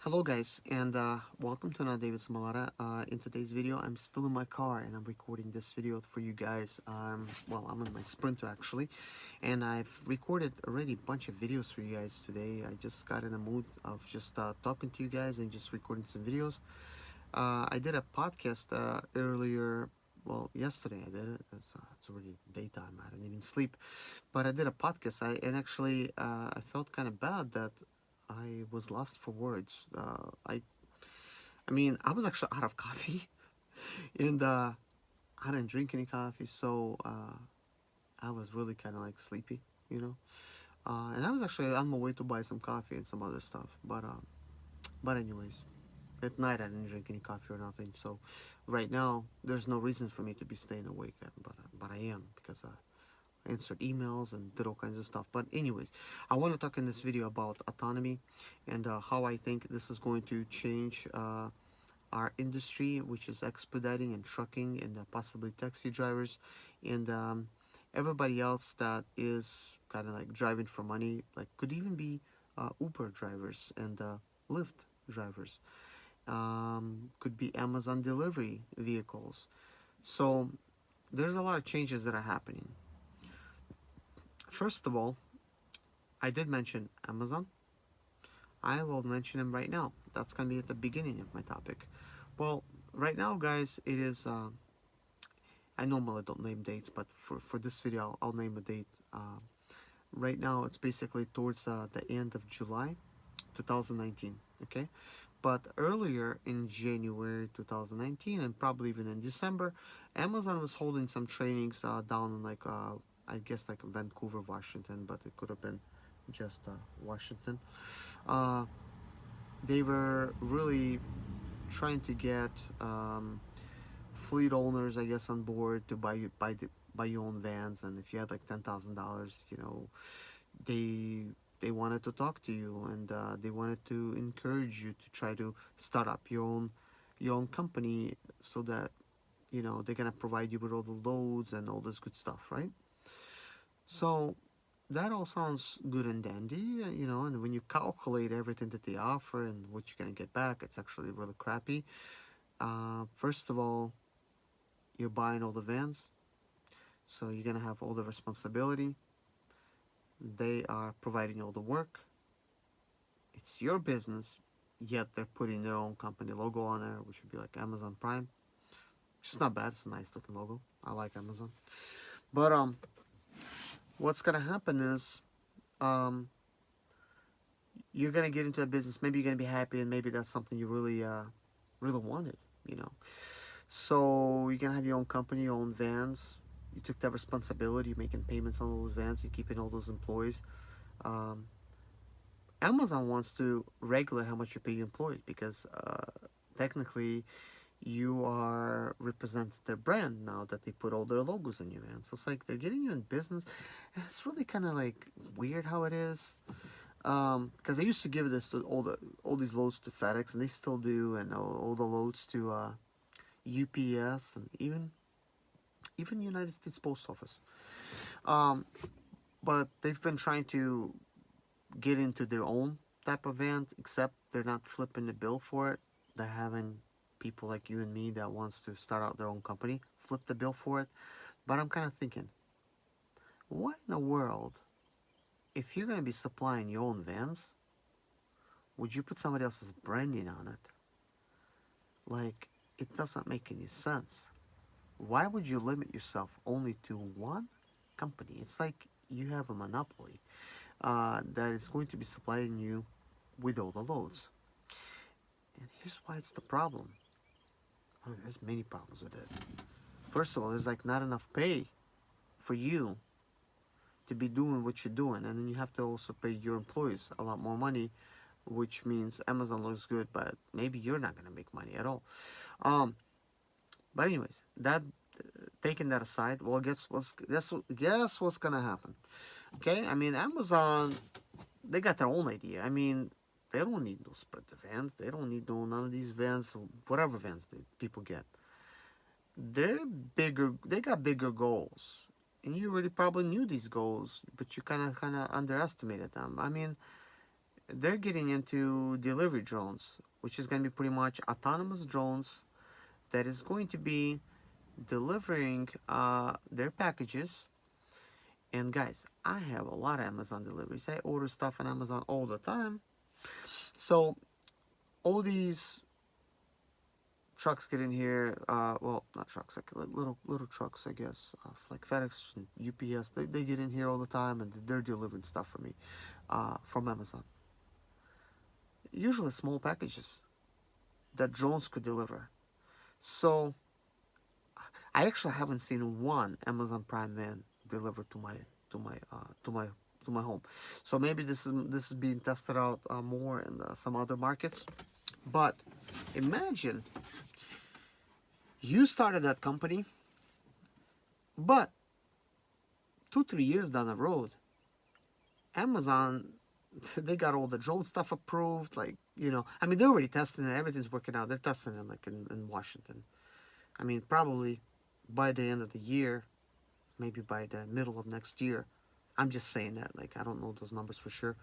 Hello guys, and welcome to another day with Zimaleta. In today's video, I'm still in my car and I'm recording this video for you guys. Well, I'm in my Sprinter actually, and I've recorded already a bunch of videos for you guys today. I just got in a mood of just talking to you guys and just recording some videos. I did a podcast earlier, well, yesterday I did it. It's already daytime, I didn't even sleep. But I did a podcast, and actually I felt kind of bad that I was lost for words. I was actually out of coffee, and I didn't drink any coffee, so I was really kind of like sleepy, you know. And I was actually on my way to buy some coffee and some other stuff. But anyways, at night I didn't drink any coffee or nothing. So right now there's no reason for me to be staying awake, but I am because answered emails and did all kinds of stuff. But anyways, I want to talk in this video about autonomy and how I think this is going to change our industry, which is expediting and trucking and possibly taxi drivers and everybody else that is kind of like driving for money, like could even be Uber drivers and Lyft drivers, could be Amazon delivery vehicles. So there's a lot of changes that are happening. First of all, I did mention Amazon. I will mention them right now. That's going to be at the beginning of my topic. Well, right now, guys, it is. I normally don't name dates, but for this video, I'll name a date. Right now, it's basically towards the end of July 2019. Okay, but earlier in January 2019, and probably even in December, Amazon was holding some trainings down in like I guess like Vancouver, Washington, but it could have been just Washington. Uh, they were really trying to get fleet owners, I guess, on board to buy your own vans, and if you had like $10,000, they they wanted to talk to you, and they wanted to encourage you to try to start up your own company, so that they're gonna provide you with all the loads and all this good stuff, right? So that all sounds good and dandy, and when you calculate everything that they offer and what you're gonna get back, it's actually really crappy. First of all, you're buying all the vans, so you're gonna have all the responsibility. They are providing all the work. It's your business, yet they're putting their own company logo on there, which would be like Amazon Prime, which is not bad. It's a nice looking logo. I like Amazon. But what's gonna happen is um, you're gonna get into a business. Maybe you're gonna be happy, and maybe that's something you really wanted. You know. So you're gonna have your own company, your own vans. You took that responsibility. You're making payments on all those vans. You're keeping all those employees. Um, Amazon wants to regulate how much you pay your employees because technically you are representing their brand now that they put all their logos on your van. So it's like they're getting you in business. And it's really kind of like weird how it is. Because they used to give this to all these loads to FedEx, and they still do, and all the loads to UPS, and even United States Post Office. Um, but they've been trying to get into their own type of vans, except they're not flipping the bill for it. They're having people like you and me that wants to start out their own company flip the bill for it. But I'm kind of thinking, what in the world, if you're going to be supplying your own vans, would you put somebody else's branding on it? Like, it doesn't make any sense. Why would you limit yourself only to one company? It's like you have a monopoly that is going to be supplying you with all the loads. And here's why it's the problem. Oh, there's many problems with it. First of all, there's like not enough pay for you to be doing what you're doing, and then you have to also pay your employees a lot more money, which means Amazon looks good, but maybe you're not gonna make money at all. Um, but anyways, that taking that aside, well, guess what's gonna happen? Okay, I mean Amazon, they got their own idea. I mean, they don't need no Sprinter vans. They don't need none of these vans, whatever vans that people get. They're bigger. They got bigger goals, and you already probably knew these goals, but you kind of underestimated them. I mean, they're getting into delivery drones, which is going to be pretty much autonomous drones that is going to be delivering their packages. And guys, I have a lot of Amazon deliveries. I order stuff on Amazon all the time. So all these trucks get in here. Well, not trucks, like little trucks, I guess, like FedEx and UPS. They get in here all the time, and they're delivering stuff for me from Amazon. Usually small packages that drones could deliver. So I actually haven't seen one Amazon Prime van delivered to my to my to my to my home. So maybe this is being tested out more in some other markets. But imagine you started that company, but 2-3 years down the road, Amazon, they got all the drone stuff approved. Like, I mean, they're already testing it. Everything's working out. They're testing it like in Washington. I mean, probably by the end of the year, maybe by the middle of next year. I'm just saying that. Like, I don't know those numbers for sure.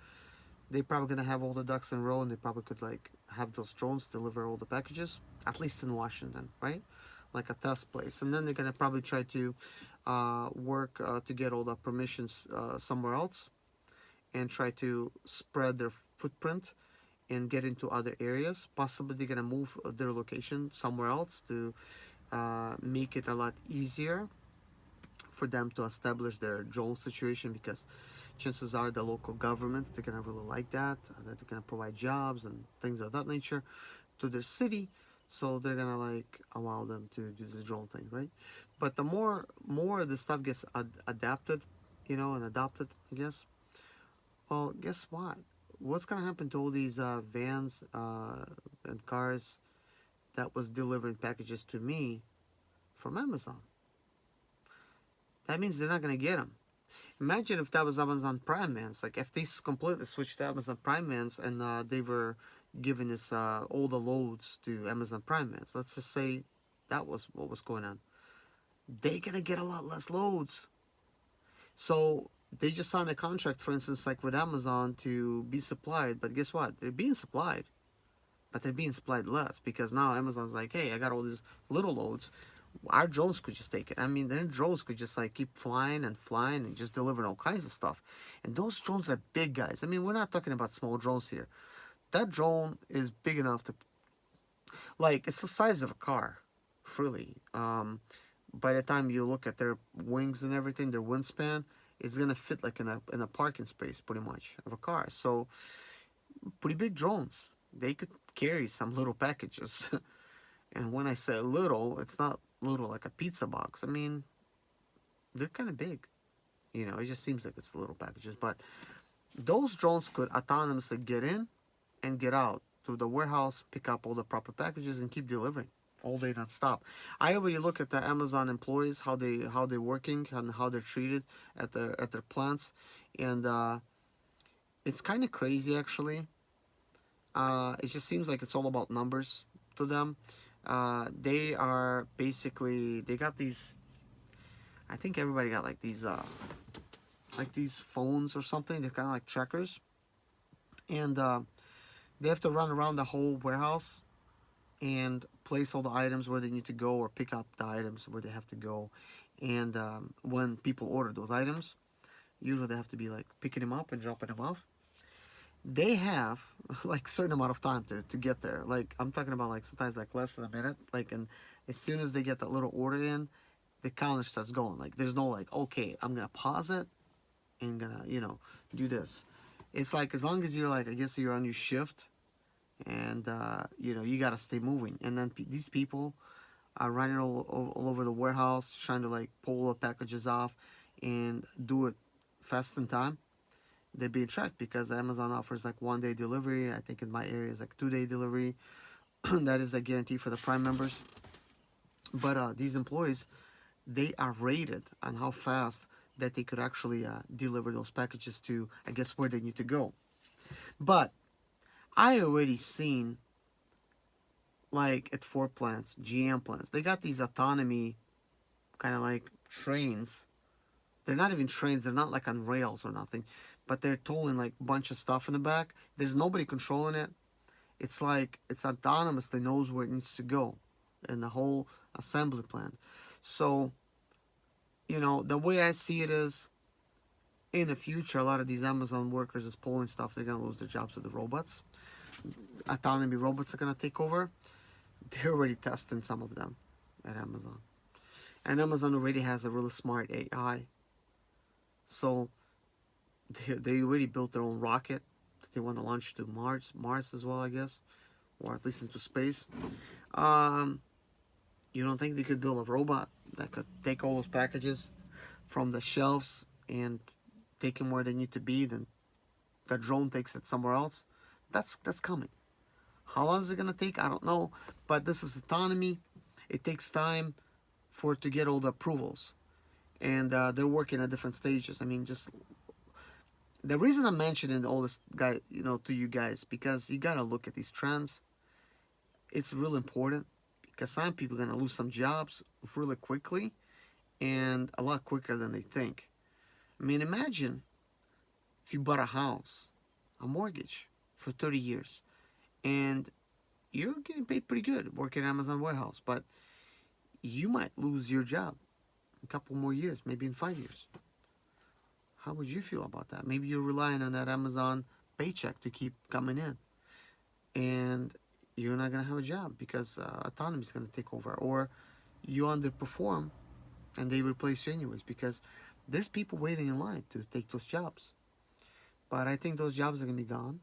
They probably gonna have all the ducks in a row, and they probably could like have those drones deliver all the packages, at least in Washington, right? Like a test place, and then they're gonna probably try to work to get all the permissions somewhere else, and try to spread their footprint and get into other areas. Possibly they're gonna move their location somewhere else to make it a lot easier for them to establish their drone situation, because chances are the local governments, they're gonna really like that they're gonna provide jobs and things of that nature to their city, so they're gonna like allow them to do this drone thing, right? But the more this stuff gets adapted, and adopted, I guess, well, guess what? What's gonna happen to all these vans and cars that was delivering packages to me from Amazon? That means they're not gonna get them. Imagine if that was Amazon Prime Mans. Like if they completely switched to Amazon Prime Mans and they were giving us all the loads to Amazon Prime Mans. Let's just say that was what was going on. They're gonna get a lot less loads. So they just signed a contract, for instance, like with Amazon to be supplied. But guess what? They're being supplied. But they're being supplied less because now Amazon's like, hey, I got all these little loads. Our drones could just take it. I mean, their drones could just like keep flying and just delivering all kinds of stuff. And those drones are big, guys. I mean, we're not talking about small drones here. That drone is big enough to, like, it's the size of a car, really. By the time you look at their wings and everything, their wingspan, it's gonna fit like in a parking space, pretty much, of a car. So, pretty big drones. They could carry some little packages. And when I say little, it's not little like a pizza box. I mean, they're kind of big. It just seems like it's little packages. But those drones could autonomously get in and get out to the warehouse, pick up all the proper packages, and keep delivering all day non-stop. I already look at the Amazon employees, how they're working and how they're treated at their plants, and it's kind of crazy actually. It just seems like it's all about numbers to them. They are basically, they got these, I think everybody got like these phones or something. They're kind of like trackers, and they have to run around the whole warehouse and place all the items where they need to go, or pick up the items where they have to go. And when people order those items, usually they have to be like picking them up and dropping them off. They have like a certain amount of time to get there. Like I'm talking about like sometimes like less than a minute. Like, and as soon as they get that little order in, the counter starts going. Like there's no like, okay, I'm gonna pause it and gonna do this. It's like as long as you're like, I guess you're on your shift, and you gotta stay moving. And then these people are running all over the warehouse trying to like pull the packages off and do it fast in time. They're being tracked because Amazon offers like 1-day delivery. I think in my area is like 2-day delivery. That is a guarantee for the Prime members. But these employees, they are rated on how fast that they could actually deliver those packages to, I guess, where they need to go. But I already seen, like at Ford plants, GM plants, they got these autonomy kind of like trains. They're not even trains. They're not like on rails or nothing. but they're towing like a bunch of stuff in the back. There's nobody controlling it. It's like it's autonomously knows where it needs to go in the whole assembly plant. So, you know, the way I see it is, in the future, a lot of these Amazon workers is pulling stuff. They're gonna lose their jobs with the robots. Autonomy robots are gonna take over. They're already testing some of them at Amazon, and Amazon already has a really smart AI. So they already built their own rocket that they want to launch to Mars as well, I guess, or at least into space. Um, you don't think they could build a robot that could take all those packages from the shelves and take them where they need to be? Then the drone takes it somewhere else. That's coming. How long is it gonna take? I don't know. But this is autonomy. It takes time for it to get all the approvals, and they're working at different stages. I mean, just the reason I'm mentioning all this guy, you know, to you guys, because you gotta look at these trends. It's really important because some people are gonna lose some jobs really quickly, and a lot quicker than they think. I mean, imagine if you bought a house, a mortgage for 30 years, and you're getting paid pretty good working at Amazon warehouse, but you might lose your job in a couple more years, maybe in 5 years. How would you feel about that? Maybe you're relying on that Amazon paycheck to keep coming in, and you're not going to have a job because autonomy is going to take over, or you underperform and they replace you anyways because there's people waiting in line to take those jobs. But I think those jobs are going to be gone.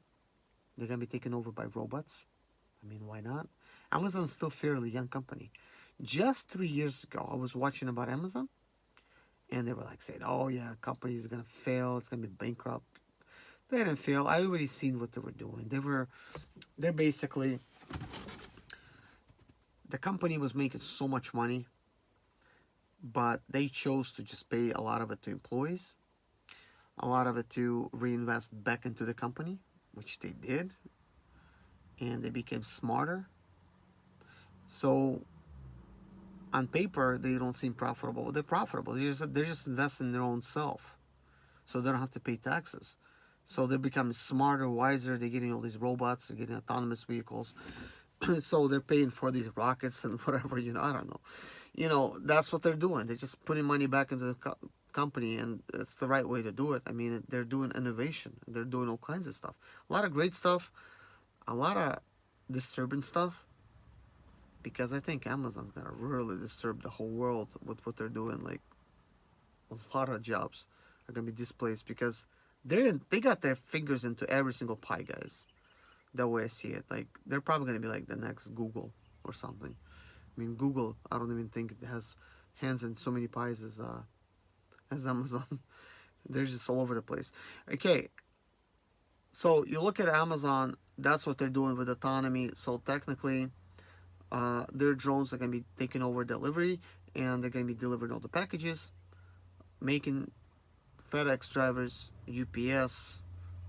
They're going to be taken over by robots. I mean, why not? Amazon's still a fairly young company. Just 3 years ago, I was watching about Amazon, and they were like saying, oh yeah, company is going to fail. It's going to be bankrupt. They didn't fail. I already seen what they were doing. They're basically, the company was making so much money, but they chose to just pay a lot of it to employees, a lot of it to reinvest back into the company, which they did, and they became smarter. So on paper, they don't seem profitable. They're profitable. They're just investing in their own self, so they don't have to pay taxes. So they're becoming smarter, wiser. They're getting all these robots. They're getting autonomous vehicles. So they're paying for these rockets and whatever, you know, I don't know. You know, that's what they're doing. They're just putting money back into the company, and it's the right way to do it. I mean, they're doing innovation. They're doing all kinds of stuff. A lot of great stuff, a lot of disturbing stuff, because I think Amazon's going to really disturb the whole world with what they're doing. Like, a lot of jobs are going to be displaced because they got their fingers into every single pie, guys. The way I see it, like they're probably going to be like the next Google or something. I mean, Google, I don't even think it has hands in so many pies as Amazon. They're just all over the place. Okay, so you look at Amazon, that's what they're doing with autonomy. So technically, their drones are going to be taking over delivery, and they're going to be delivering all the packages, making FedEx drivers, UPS,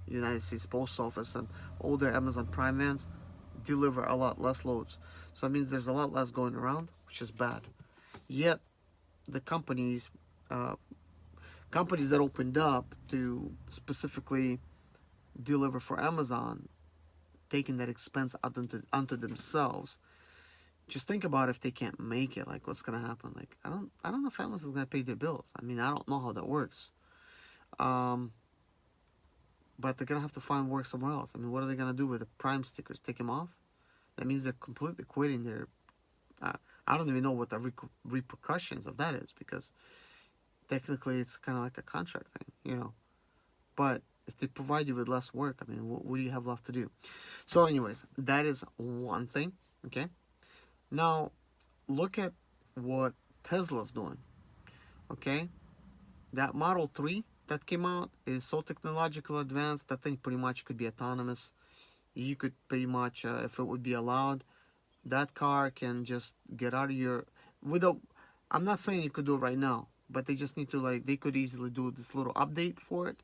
United States Post Office, and all their Amazon Prime vans deliver a lot less loads. So that means there's a lot less going around, which is bad. Yet the companies that opened up to specifically deliver for Amazon, taking that expense onto themselves. Just think about if they can't make it, like what's gonna happen. Like I don't know if Amazon's gonna pay their bills. I mean, I don't know how that works. But they're gonna have to find work somewhere else. I mean, what are they gonna do with the Prime stickers? Take them off? That means they're completely quitting their. I don't even know what the repercussions of that is, because technically it's kind of like a contract thing, you know. But if they provide you with less work, I mean, what do you have left to do? So, anyways, that is one thing. Okay. Now, look at what Tesla's doing. Okay, that Model 3 that came out is so technological advanced that thing pretty much could be autonomous. You could pretty much, if it would be allowed, that car can just get out of your without. I'm not saying you could do it right now, but they just need to, like, they could easily do this little update for it,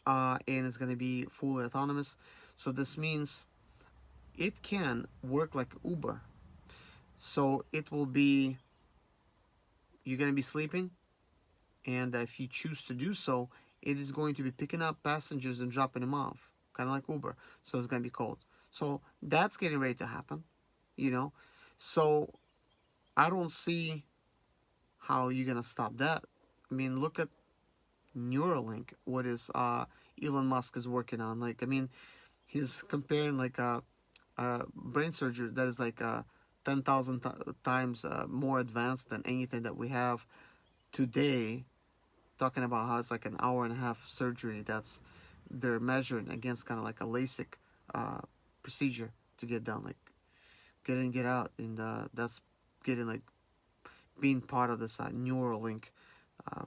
and it's gonna be fully autonomous. So this means it can work like Uber. So it will be, you're gonna be sleeping, and if you choose to do so, it is going to be picking up passengers and dropping them off, kind of like Uber. So it's going to be cold. So that's getting ready to happen, you know. So I don't see how you're going to stop that. I mean, look at Neuralink, what is Elon Musk is working on. Like, I mean, he's comparing like a brain surgery that is like 10,000 times more advanced than anything that we have today, talking about how it's like an hour and a half surgery that's they're measuring against kind of like a LASIK uh, procedure to get done, like get in, get out, and that's getting like being part of this Neuralink, uh,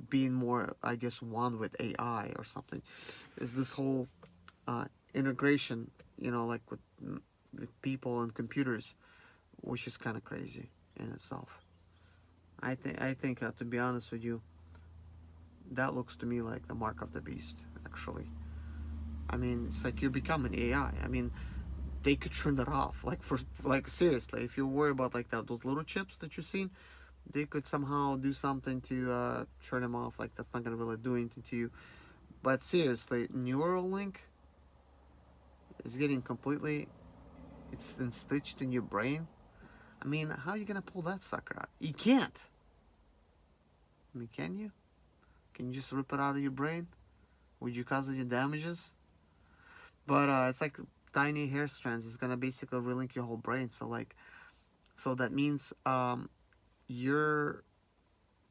being more, I guess, one with AI or something. Is this whole integration, you know, like with people and computers, which is kind of crazy in itself. I think to be honest with you, that looks to me like the mark of the beast. Actually, I mean, it's like you're becoming AI. I mean, they could turn that off. Like for like seriously, if you worry about like that those little chips that you've seen, they could somehow do something to turn them off. Like that's not gonna really do anything to you. But seriously, Neuralink is getting completely it's stitched in your brain. I mean, how are you gonna pull that sucker out? You can't. I mean, can you? Can you just rip it out of your brain? Would you cause any damages? But it's like tiny hair strands. It's gonna basically relink your whole brain. So like, so that means your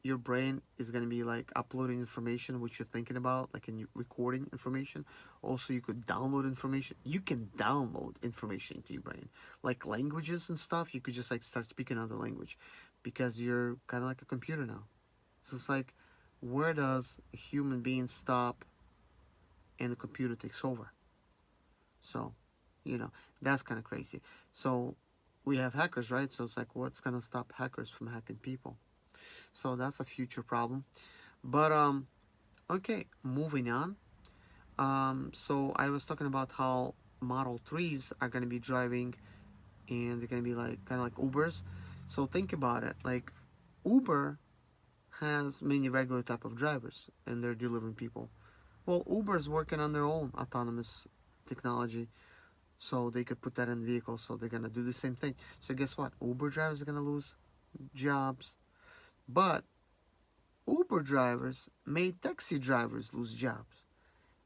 your brain is gonna be like uploading information which you're thinking about, like in recording information. Also, you could download information. You can download information into your brain, like languages and stuff. You could just like start speaking another language, because you're kind of like a computer now. So it's like, where does a human being stop and the computer takes over? So, you know, that's kind of crazy. So we have hackers, right? So it's like, what's gonna stop hackers from hacking people? So that's a future problem. But okay, moving on. So I was talking about how Model 3s are gonna be driving, and they're gonna be like kind of like Ubers. So think about it, like Uber has many regular type of drivers, and they're delivering people. Well, Uber's working on their own autonomous technology, so they could put that in vehicles. So they're gonna do the same thing. So guess what? Uber drivers are gonna lose jobs, but Uber drivers made taxi drivers lose jobs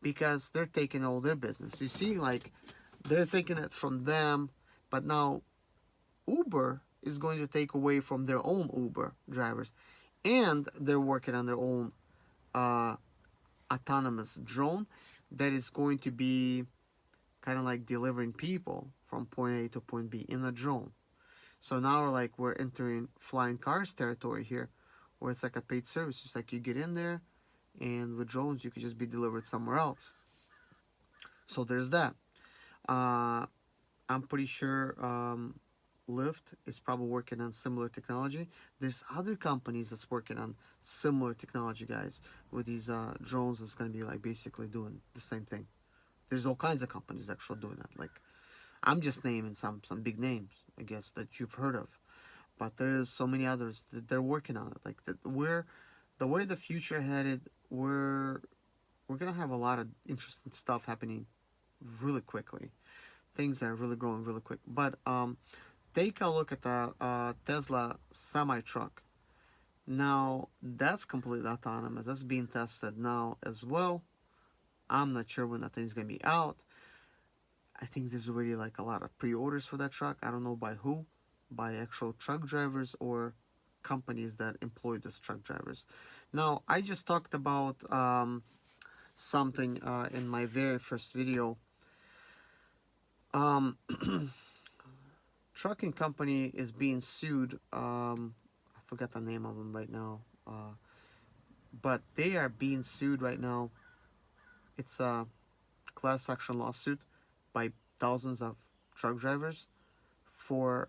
because they're taking all their business. You see, like they're taking it from them, but now Uber is going to take away from their own Uber drivers, and they're working on their own uh, autonomous drone that is going to be kind of like delivering people from point A to point B in a drone. So now we're entering flying cars territory here, where it's like a paid service. It's like you get in there, and with drones you could just be delivered somewhere else. So there's that. Uh, I'm pretty sure Lyft is probably working on similar technology. There's other companies that's working on similar technology, guys, with these drones that's gonna be like basically doing the same thing. There's all kinds of companies actually doing that. Like I'm just naming some big names, I guess, that you've heard of, but there's so many others that they're working on it. Like that, we're the way the future headed. We're gonna have a lot of interesting stuff happening really quickly. Things are really growing really quick. But take a look at the Tesla semi truck. Now that's completely autonomous. That's being tested now as well. I'm not sure when that thing's gonna be out. I think there's already like a lot of pre-orders for that truck. I don't know by who, by actual truck drivers or companies that employ those truck drivers. Now I just talked about something in my very first video. Um, trucking company is being sued. I forgot the name of them right now, but they are being sued right now. It's a class action lawsuit by thousands of truck drivers for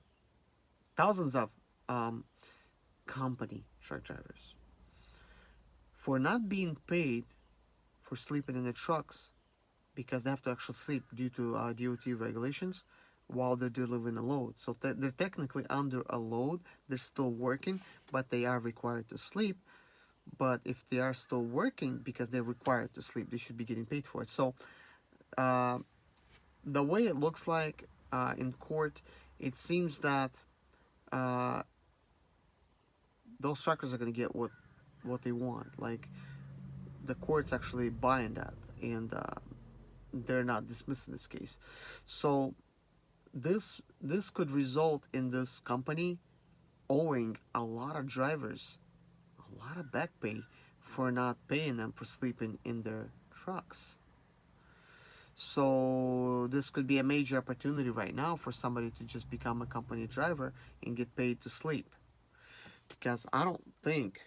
thousands of um, company truck drivers for not being paid for sleeping in the trucks, because they have to actually sleep due to DOT regulations while they're delivering a load. So they're technically under a load. They're still working, but they are required to sleep. but if they are still working because they're required to sleep, they should be getting paid for it. So uh, the way it looks like in court, it seems that uh, those truckers are going to get what they want. Like, the court's actually buying that, and they're not dismissing this case. So this could result in this company owing a lot of drivers a lot of back pay for not paying them for sleeping in their trucks. So this could be a major opportunity right now for somebody to just become a company driver and get paid to sleep, because I don't think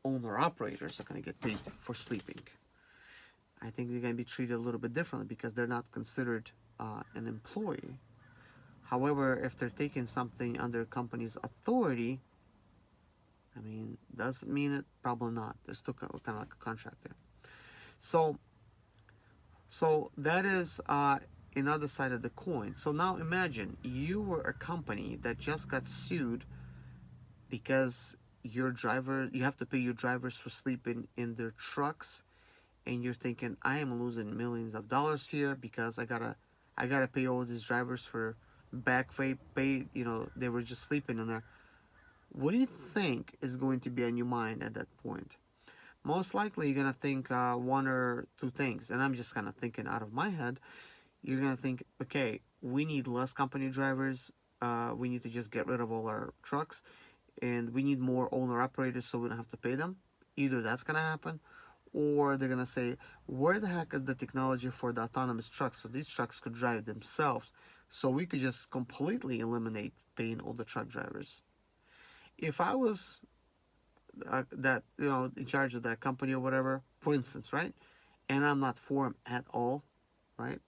owner operators are going to get paid for sleeping. I think they're going to be treated a little bit differently because they're not considered an employee. However, if they're taking something under a company's authority, I mean, does it mean it? Probably not. There's still kind of like a contract there. So that is another side of the coin. So now imagine you were a company that just got sued because you have to pay your drivers for sleeping in their trucks, and you're thinking, I am losing millions of dollars here because I gotta pay all these drivers for back pay. They were just sleeping in there. What do you think is going to be on your mind at that point? Most likely you're gonna think one or two things, and I'm just kind of thinking out of my head. You're gonna think, okay, we need less company drivers. We need to just get rid of all our trucks, and we need more owner operators so we don't have to pay them. Either that's gonna happen, or they're gonna say, where the heck is the technology for the autonomous trucks so these trucks could drive themselves, so we could just completely eliminate paying all the truck drivers. If I was that in charge of that company or whatever, for instance, right, and I'm not for him at all, right,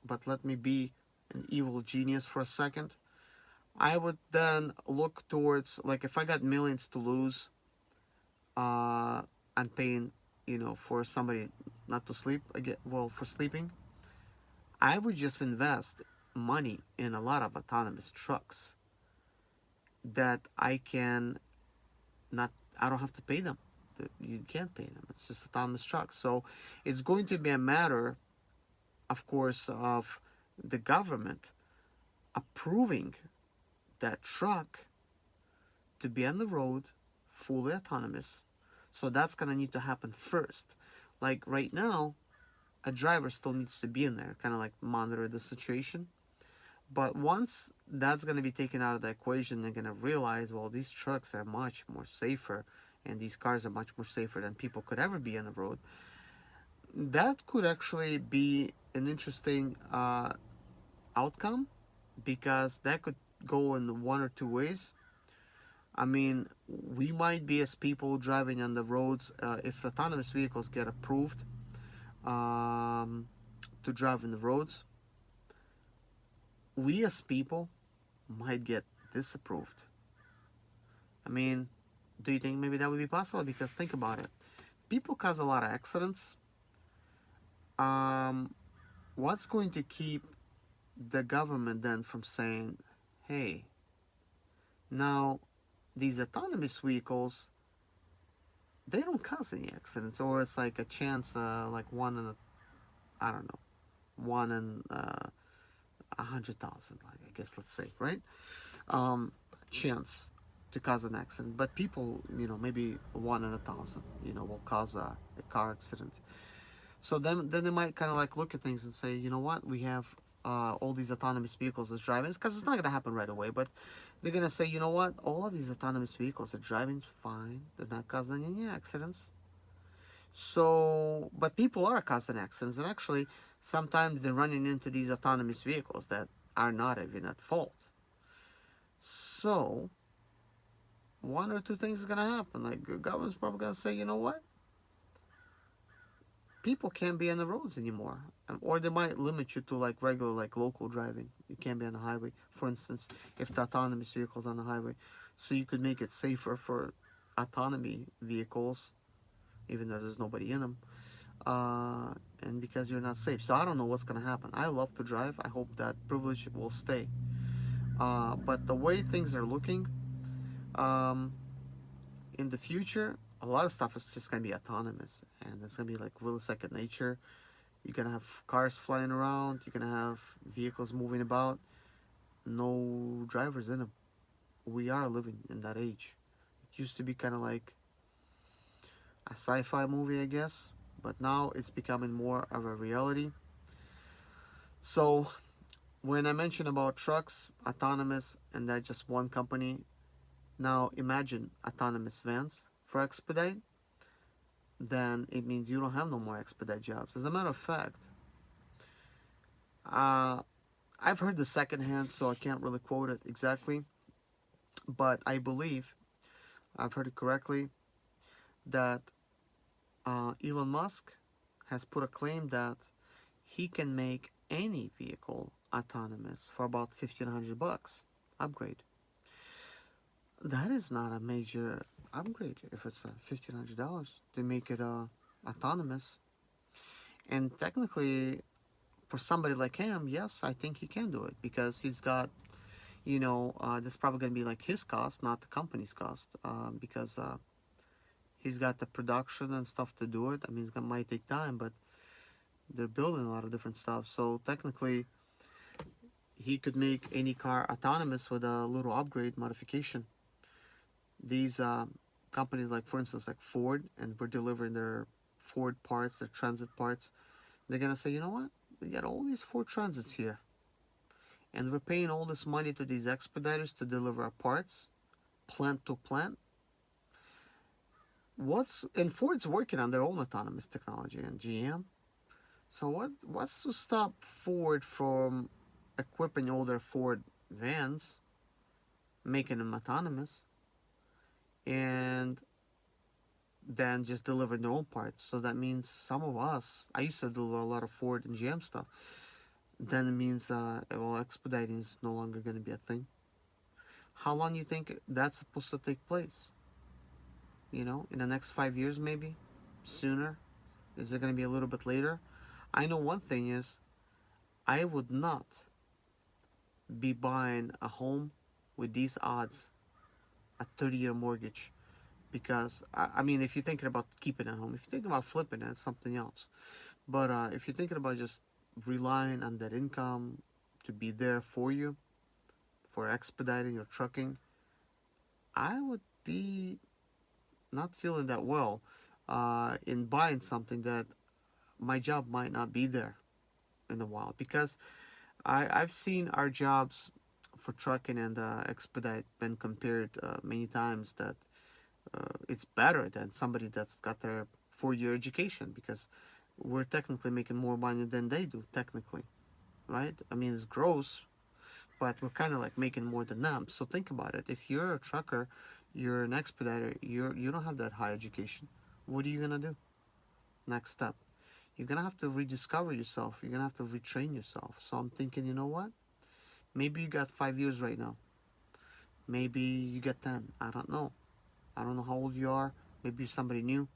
but let me be an evil genius for a second, I would then look towards, like, if I got millions to lose on paying for somebody not to sleep again, well, for sleeping, I would just invest money in a lot of autonomous trucks that I don't have to pay them. You can't pay them. It's just autonomous trucks. So it's going to be a matter, of course, of the government approving that truck to be on the road fully autonomous. So that's going to need to happen first. Like right now, a driver still needs to be in there, kind of like monitor the situation. But once that's going to be taken out of the equation, they're going to realize, well, these trucks are much more safer, and these cars are much more safer than people could ever be on the road. That could actually be an interesting outcome, because that could go in one or two ways. I mean, we might be, as people driving on the roads, if autonomous vehicles get approved to drive in the roads, we as people might get disapproved. I mean, do you think maybe that would be possible? Because think about it. People cause a lot of accidents. What's going to keep the government then from saying, hey, now these autonomous vehicles, they don't cause any accidents, or it's like a chance, like one in I don't know, one in 100,000, like, I guess, let's say, right? Chance to cause an accident, but people, maybe 1 in 1,000, will cause a car accident. So then they might kind of like look at things and say, you know what, we have all these autonomous vehicles that's driving, because it's not going to happen right away, but they're going to say, you know what, all of these autonomous vehicles are driving fine, they're not causing any accidents. So, but people are causing accidents, and actually sometimes they're running into these autonomous vehicles that are not even at fault. So one or two things is going to happen. Like, the government's probably going to say, you know what, people can't be on the roads anymore. Or they might limit you to like regular, like local driving. You can't be on the highway, for instance, if the autonomous vehicle's on the highway. So you could make it safer for autonomy vehicles, even though there's nobody in them. And because you're not safe. So I don't know what's going to happen. I love to drive. I hope that privilege will stay. But the way things are looking, in the future, a lot of stuff is just gonna be autonomous, and it's gonna be like really second nature. You're gonna have cars flying around. You're gonna have vehicles moving about. No drivers in them. We are living in that age. It used to be kind of like a sci-fi movie, I guess, but now it's becoming more of a reality. So when I mention about trucks, autonomous, and that just one company, now imagine autonomous vans for expedite, then it means you don't have no more expedite jobs. As a matter of fact, uh, I've heard the second hand, so I can't really quote it exactly, but I believe I've heard it correctly that Elon Musk has put a claim that he can make any vehicle autonomous for about $1,500 upgrade. That is not a major upgrade if it's $1,500 to make it autonomous. And technically, for somebody like him, yes, I think he can do it because he's got, that's probably going to be like his cost, not the company's cost, because he's got the production and stuff to do it. I mean, might take time, but they're building a lot of different stuff. So technically, he could make any car autonomous with a little upgrade modification. These companies, like for instance, like Ford, and we're delivering their Ford parts, their transit parts. They're gonna say, you know what? We got all these Ford Transits here, and we're paying all this money to these expediters to deliver our parts, plant to plant. And Ford's working on their own autonomous technology, and GM. So what's to stop Ford from equipping all their Ford vans, making them autonomous, and then just delivering their own parts? So that means some of us, I used to deliver a lot of Ford and GM stuff. Then it means, expediting is no longer going to be a thing. How long do you think that's supposed to take place? In the next 5 years, maybe? Sooner? Is it going to be a little bit later? I know one thing is, I would not be buying a home with these odds, a 30-year mortgage. Because, I mean, if you're thinking about keeping it at home, if you're thinking about flipping it, it's something else. But if you're thinking about just relying on that income to be there for you, for expediting your trucking, I would be not feeling that well in buying something that my job might not be there in a while. Because I've seen our jobs for trucking and expedite been compared many times that it's better than somebody that's got their 4-year education, because we're technically making more money than they do, technically, right? I mean, it's gross, but we're kind of like making more than them. So think about it. If you're a trucker, you're an expediter, you don't have that high education. What are you gonna do? Next step, you're gonna have to rediscover yourself. You're gonna have to retrain yourself. So I'm thinking, you know what? Maybe you got 5 years right now. Maybe you get 10. I don't know. I don't know how old you are. Maybe you're somebody new.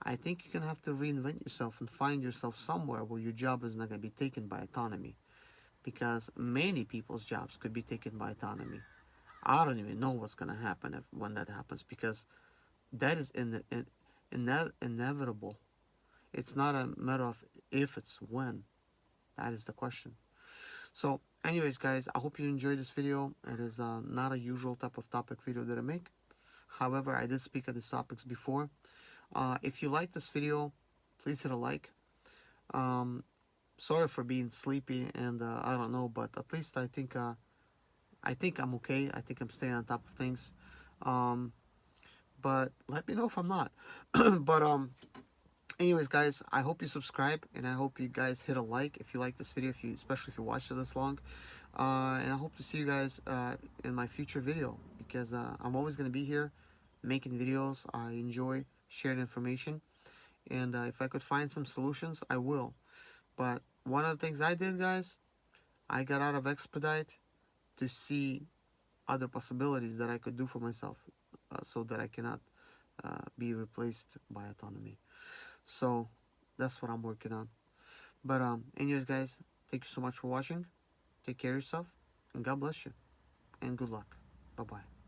I think you're going to have to reinvent yourself and find yourself somewhere where your job is not going to be taken by autonomy. Because many people's jobs could be taken by autonomy. I don't even know what's going to happen when that happens, because that is inevitable. It's not a matter of if, it's when. That is the question. So anyways, guys, I hope you enjoyed this video. It is not a usual type of topic video that I make. However, I did speak of these topics before. If you like this video, please hit a like. Sorry for being sleepy, and I don't know, but at least I think I'm okay. I think I'm staying on top of things. But let me know if I'm not. But anyways, guys, I hope you subscribe, and I hope you guys hit a like if you like this video, especially if you watched it this long. And I hope to see you guys in my future video, because I'm always going to be here making videos. I enjoy sharing information, and if I could find some solutions, I will. But one of the things I did, guys, I got out of expedite to see other possibilities that I could do for myself, so that I cannot be replaced by autonomy. So that's what I'm working on. But anyways, guys, thank you so much for watching. Take care of yourself, and God bless you, and good luck. Bye bye.